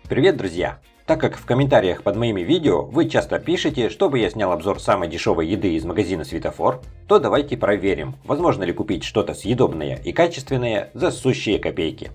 Привет, друзья! Так как в комментариях под моими видео вы часто пишете, чтобы я снял обзор самой дешевой еды из магазина Светофор, то давайте проверим, возможно ли купить что-то съедобное и качественное за сущие копейки.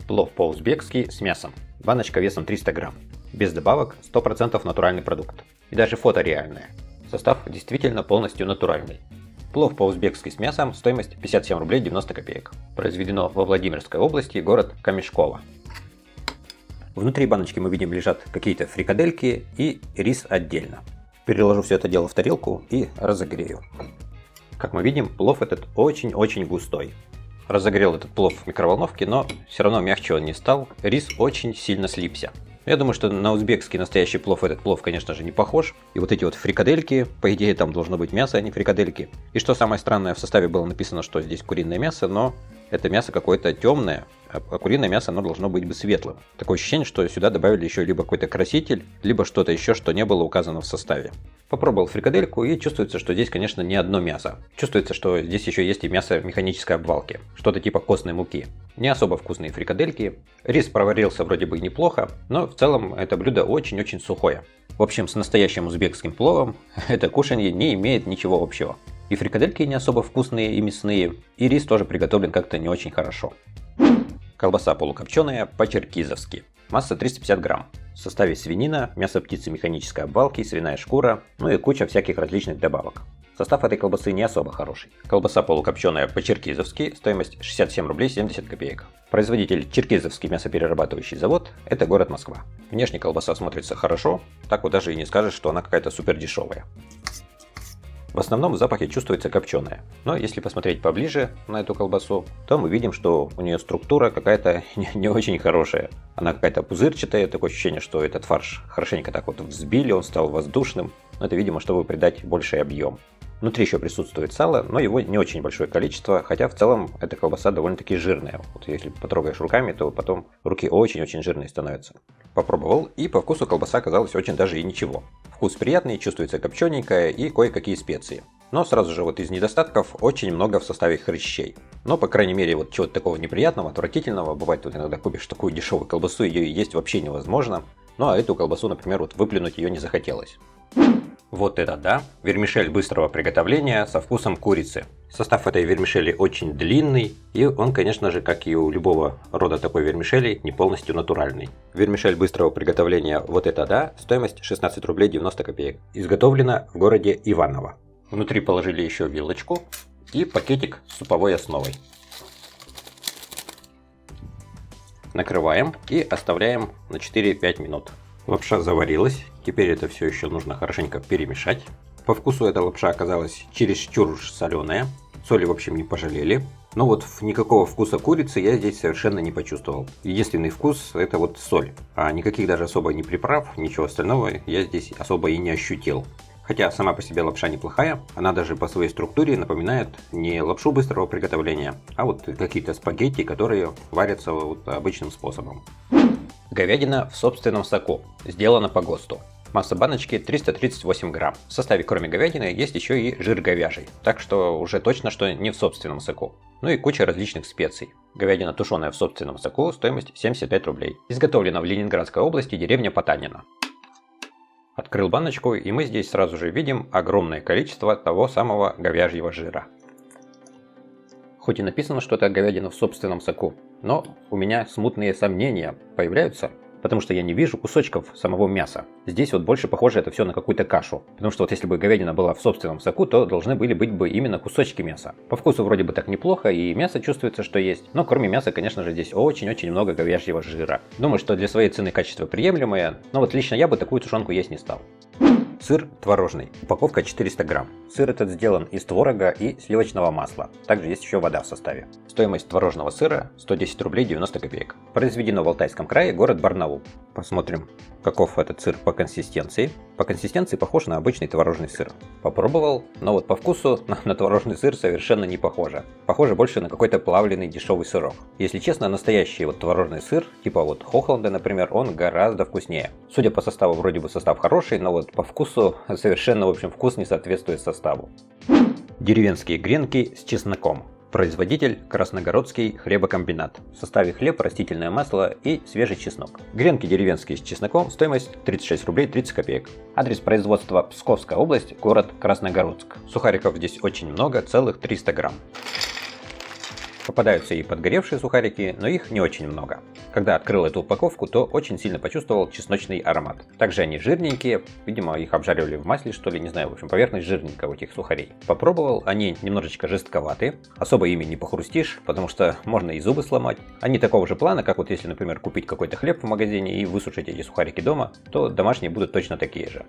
Плов по-узбекски с мясом. Баночка весом 300 грамм. Без добавок, 100% натуральный продукт. И даже фото реальное. Состав действительно полностью натуральный. Плов по-узбекски с мясом, стоимость 57 рублей 90 копеек. Произведено во Владимирской области, город Камешково. Внутри баночки мы видим лежат какие-то фрикадельки и рис отдельно. Переложу все это дело в тарелку и разогрею. Как мы видим, плов этот очень-очень густой. Разогрел этот плов в микроволновке, но все равно мягче он не стал. Рис очень сильно слипся. Я думаю, что на узбекский настоящий плов этот плов, конечно же, не похож. И вот эти вот фрикадельки, по идее, там должно быть мясо, а не фрикадельки. И что самое странное, в составе было написано, что здесь куриное мясо, но это мясо какое-то темное, а куриное мясо оно должно быть бы светлым. Такое ощущение, что сюда добавили еще либо какой-то краситель, либо что-то еще, что не было указано в составе. Попробовал фрикадельку и чувствуется, что здесь, конечно, не одно мясо. Чувствуется, что здесь еще есть и мясо механической обвалки, что-то типа костной муки. Не особо вкусные фрикадельки. Рис проварился вроде бы неплохо, но в целом это блюдо очень-очень сухое. В общем, с настоящим узбекским пловом это кушанье не имеет ничего общего. И фрикадельки не особо вкусные и мясные, и рис тоже приготовлен как-то не очень хорошо. Колбаса полукопченая по-черкизовски. Масса 350 грамм. В составе свинина, мясо птицы механической обвалки, свиная шкура, ну и куча всяких различных добавок. Состав этой колбасы не особо хороший. Колбаса полукопченая по-черкизовски, стоимость 67 рублей 70 копеек. Производитель Черкизовский мясоперерабатывающий завод, это город Москва. Внешне колбаса смотрится хорошо, так вот даже и не скажешь, что она какая-то супер дешевая. В основном в запахе чувствуется копченая, но если посмотреть поближе на эту колбасу, то мы видим, что у нее структура какая-то не очень хорошая. Она какая-то пузырчатая, такое ощущение, что этот фарш хорошенько так вот взбили, он стал воздушным. Но это, видимо, чтобы придать больший объем. Внутри еще присутствует сало, но его не очень большое количество, хотя в целом эта колбаса довольно-таки жирная. Вот если потрогаешь руками, то потом руки очень-очень жирные становятся. Попробовал, и по вкусу колбаса оказалась очень даже и ничего. Вкус приятный, чувствуется копчененькая и кое-какие специи. Но сразу же вот из недостатков очень много в составе хрящей. Но, по крайней мере, вот чего-то такого неприятного, отвратительного. Бывает, вот иногда купишь такую дешевую колбасу, ее есть вообще невозможно. Ну а эту колбасу, например, вот выплюнуть ее не захотелось. Вот это да, вермишель быстрого приготовления со вкусом курицы. Состав этой вермишели очень длинный, и он, конечно же, как и у любого рода такой вермишели, не полностью натуральный. Вермишель быстрого приготовления вот это да, стоимость 16 рублей 90 копеек. Изготовлена в городе Иваново. Внутри положили еще вилочку и пакетик с суповой основой. Накрываем и оставляем на 4-5 минут. Лапша заварилась, теперь это все еще нужно хорошенько перемешать. По вкусу эта лапша оказалась чересчур уж соленая, соли в общем не пожалели. Но вот никакого вкуса курицы я здесь совершенно не почувствовал. Единственный вкус это вот соль, а никаких даже особо не приправ, ничего остального я здесь особо и не ощутил. Хотя сама по себе лапша неплохая, она даже по своей структуре напоминает не лапшу быстрого приготовления, а вот какие-то спагетти, которые варятся вот обычным способом. Говядина в собственном соку, сделана по ГОСТу. Масса баночки 338 грамм. В составе кроме говядины есть еще и жир говяжий, так что уже точно, что не в собственном соку. Ну и куча различных специй. Говядина тушеная в собственном соку, стоимость 75 рублей. Изготовлена в Ленинградской области, деревня Потанина. Открыл баночку, и мы здесь сразу же видим огромное количество того самого говяжьего жира. Хоть и написано, что это говядина в собственном соку, но у меня смутные сомнения появляются, потому что я не вижу кусочков самого мяса. Здесь вот больше похоже это все на какую-то кашу, потому что вот если бы говядина была в собственном соку, то должны были быть бы именно кусочки мяса. По вкусу вроде бы так неплохо, и мясо чувствуется, что есть, но кроме мяса, конечно же, здесь очень-очень много говяжьего жира. Думаю, что для своей цены качество приемлемое, но вот лично я бы такую тушенку есть не стал. Сыр творожный. Упаковка 400 грамм. Сыр этот сделан из творога и сливочного масла. Также есть еще вода в составе. Стоимость творожного сыра 110 рублей 90 копеек. Произведено в Алтайском крае, город Барнаул. Посмотрим, каков этот сыр по консистенции. По консистенции похож на обычный творожный сыр. Попробовал, но вот по вкусу на творожный сыр совершенно не похоже. Похоже больше на какой-то плавленый дешевый сырок. Если честно, настоящий вот творожный сыр, типа вот Хохланда, например, он гораздо вкуснее. Судя по составу, вроде бы состав хороший, но вот по вкусу совершенно, в общем, вкус не соответствует составу. Деревенские гренки с чесноком. Производитель Красногородский хлебокомбинат. В составе хлеб, растительное масло и свежий чеснок. Гренки деревенские с чесноком, стоимость 36 рублей 30 копеек. Адрес производства Псковская область, город Красногородск. Сухариков здесь очень много, целых 300 грамм. Попадаются и подгоревшие сухарики, но их не очень много. Когда открыл эту упаковку, то очень сильно почувствовал чесночный аромат. Также они жирненькие, видимо их обжаривали в масле, что ли, не знаю, в общем поверхность жирненькая у этих сухарей. Попробовал, они немножечко жестковаты, особо ими не похрустишь, потому что можно и зубы сломать. Они такого же плана, как вот если, например, купить какой-то хлеб в магазине и высушить эти сухарики дома, то домашние будут точно такие же.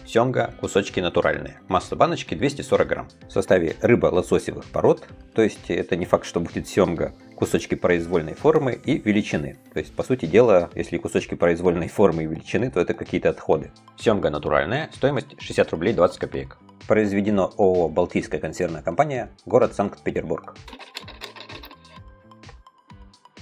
Семга, кусочки натуральные. Масса баночки 240 грамм. В составе рыба лососевых пород, то есть это не факт, что будет семга, кусочки произвольной формы и величины. То есть, по сути дела, если кусочки произвольной формы и величины, то это какие-то отходы. Семга натуральная, стоимость 60 рублей 20 копеек. Произведено ООО «Балтийская консервная компания», город Санкт-Петербург.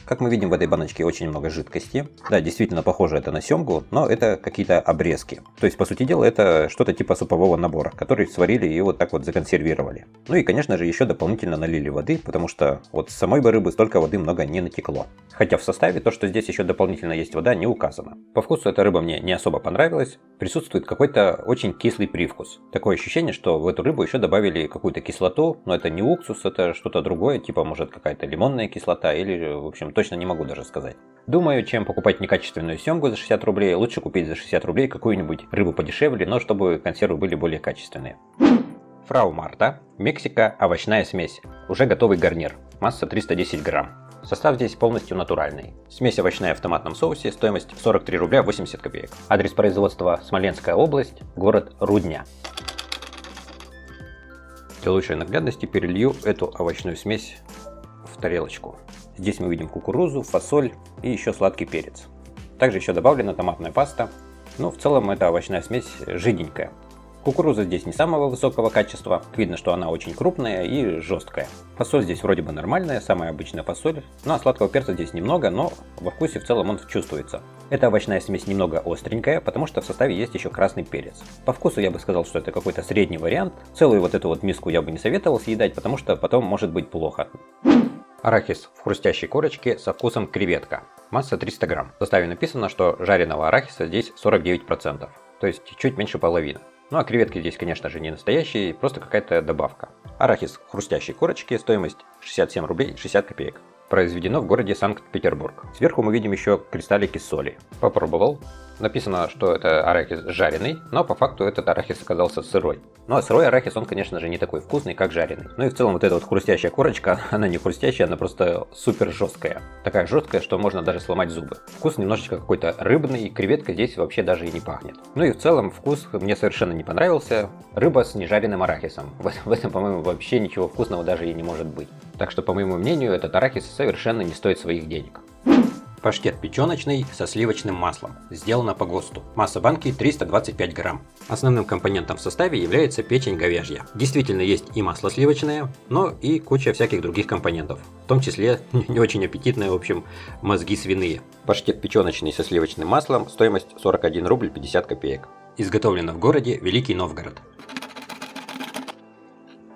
Как мы видим, в этой баночке очень много жидкости. Да, действительно похоже это на семгу, но это какие-то обрезки. То есть, по сути дела, это что-то типа супового набора, который сварили и вот так вот законсервировали. Ну и, конечно же, еще дополнительно налили воды, потому что вот с самой бы рыбы столько воды много не натекло. Хотя в составе то, что здесь еще дополнительно есть вода, не указано. По вкусу эта рыба мне не особо понравилась. Присутствует какой-то очень кислый привкус. Такое ощущение, что в эту рыбу еще добавили какую-то кислоту, но это не уксус, это что-то другое, типа может какая-то лимонная кислота или, в общем, точно не могу даже сказать. Думаю, чем покупать некачественную семгу за 60 рублей, лучше купить за 60 рублей какую-нибудь рыбу подешевле, но чтобы консервы были более качественные. Фрау Марта, Мексика, овощная смесь. Уже готовый гарнир. Масса 310 грамм. Состав здесь полностью натуральный. Смесь овощная в томатном соусе, стоимость 43 рубля 80 копеек. Адрес производства Смоленская область, город Рудня. Для лучшей наглядности перелью эту овощную смесь в тарелочку. Здесь мы видим кукурузу, фасоль и еще сладкий перец. Также еще добавлена томатная паста. Но в целом эта овощная смесь жиденькая. Кукуруза здесь не самого высокого качества. Видно, что она очень крупная и жесткая. Фасоль здесь вроде бы нормальная, самая обычная фасоль. Ну а сладкого перца здесь немного, но во вкусе в целом он чувствуется. Эта овощная смесь немного остренькая, потому что в составе есть еще красный перец. По вкусу я бы сказал, что это какой-то средний вариант. Целую вот эту вот миску я бы не советовал съедать, потому что потом может быть плохо. Арахис в хрустящей корочке со вкусом креветка. Масса 300 грамм. В составе написано, что жареного арахиса здесь 49%, то есть чуть меньше половины. Ну а креветки здесь, конечно же, не настоящие, просто какая-то добавка. Арахис в хрустящей корочке, стоимость 67 рублей 60 копеек. Произведено в городе Санкт-Петербург. Сверху мы видим еще кристаллики соли. Попробовал. Написано, что это арахис жареный, но по факту этот арахис оказался сырой. Ну а сырой арахис, он, конечно же, не такой вкусный, как жареный. Ну и в целом вот эта вот хрустящая корочка, она не хрустящая, она просто супер жесткая. Такая жесткая, что можно даже сломать зубы. Вкус немножечко какой-то рыбный, креветка здесь вообще даже и не пахнет. Ну и в целом вкус мне совершенно не понравился. Рыба с нежаренным арахисом. В этом, по-моему, вообще ничего вкусного даже и не может быть. Так что, по моему мнению, этот арахис совершенно не стоит своих денег. Паштет печеночный со сливочным маслом. Сделано по ГОСТу. Масса банки 325 грамм. Основным компонентом в составе является печень говяжья. Действительно есть и масло сливочное, но и куча всяких других компонентов. В том числе не очень аппетитные, в общем, мозги свиные. Паштет печеночный со сливочным маслом. Стоимость 41 рубль 50 копеек. Изготовлено в городе Великий Новгород.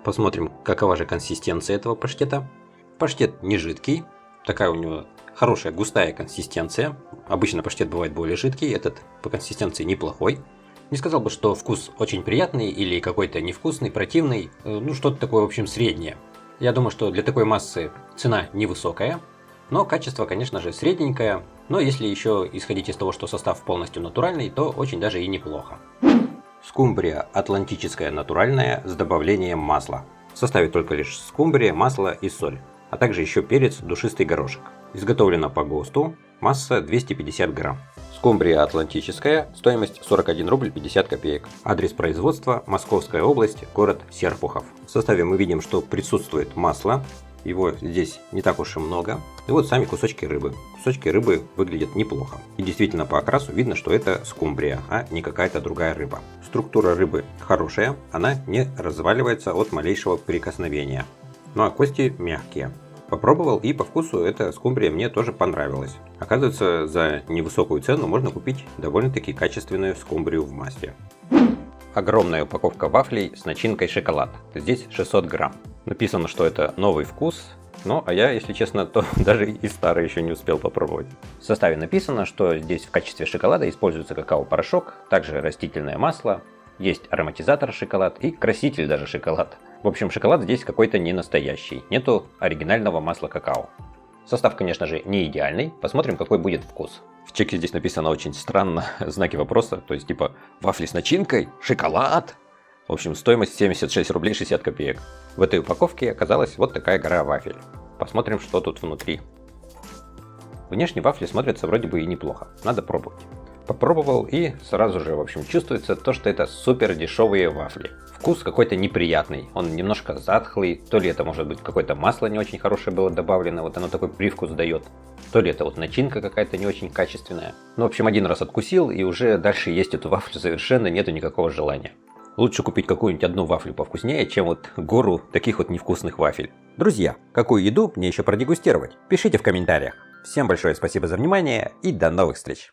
Посмотрим, какова же консистенция этого паштета. Паштет не жидкий. Такая у него хорошая густая консистенция. Обычно паштет бывает более жидкий, этот по консистенции неплохой. Не сказал бы, что вкус очень приятный или какой-то невкусный, противный. Ну, что-то такое, в общем, среднее. Я думаю, что для такой массы цена невысокая, но качество, конечно же, средненькое. Но если еще исходить из того, что состав полностью натуральный, то очень даже и неплохо. Скумбрия атлантическая натуральная с добавлением масла. В составе только лишь скумбрия, масло и соль, а также еще перец, душистый горошек. Изготовлено по ГОСТу, масса 250 грамм. Скумбрия атлантическая, стоимость 41 рубль 50 копеек. Адрес производства Московская область, город Серпухов. В составе мы видим, что присутствует масло, его здесь не так уж и много. И вот сами кусочки рыбы. Кусочки рыбы выглядят неплохо. И действительно по окрасу видно, что это скумбрия, а не какая-то другая рыба. Структура рыбы хорошая, она не разваливается от малейшего прикосновения. Ну а кости мягкие. Попробовал, и по вкусу эта скумбрия мне тоже понравилась. Оказывается, за невысокую цену можно купить довольно-таки качественную скумбрию в масле. Огромная упаковка вафлей с начинкой шоколад. Здесь 600 грамм. Написано, что это новый вкус. Ну, а я, если честно, то даже и старый еще не успел попробовать. В составе написано, что здесь в качестве шоколада используется какао-порошок, также растительное масло, есть ароматизатор шоколад и краситель даже шоколад. В общем, шоколад здесь какой-то не настоящий, нету оригинального масла какао. Состав, конечно же, не идеальный, посмотрим, какой будет вкус. В чеке здесь написано очень странно, знаки вопроса, то есть типа вафли с начинкой, шоколад. В общем, стоимость 76 рублей 60 копеек. В этой упаковке оказалась вот такая гора вафель. Посмотрим, что тут внутри. Внешне вафли смотрятся вроде бы и неплохо. Надо пробовать. Попробовал и сразу же, в общем, чувствуется то, что это супер дешевые вафли. Вкус какой-то неприятный, он немножко затхлый, то ли это может быть какое-то масло не очень хорошее было добавлено, вот оно такой привкус дает, то ли это вот начинка какая-то не очень качественная. Ну, в общем, один раз откусил и уже дальше есть эту вафлю совершенно нету никакого желания. Лучше купить какую-нибудь одну вафлю повкуснее, чем вот гору таких вот невкусных вафель. Друзья, какую еду мне еще продегустировать? Пишите в комментариях. Всем большое спасибо за внимание и до новых встреч!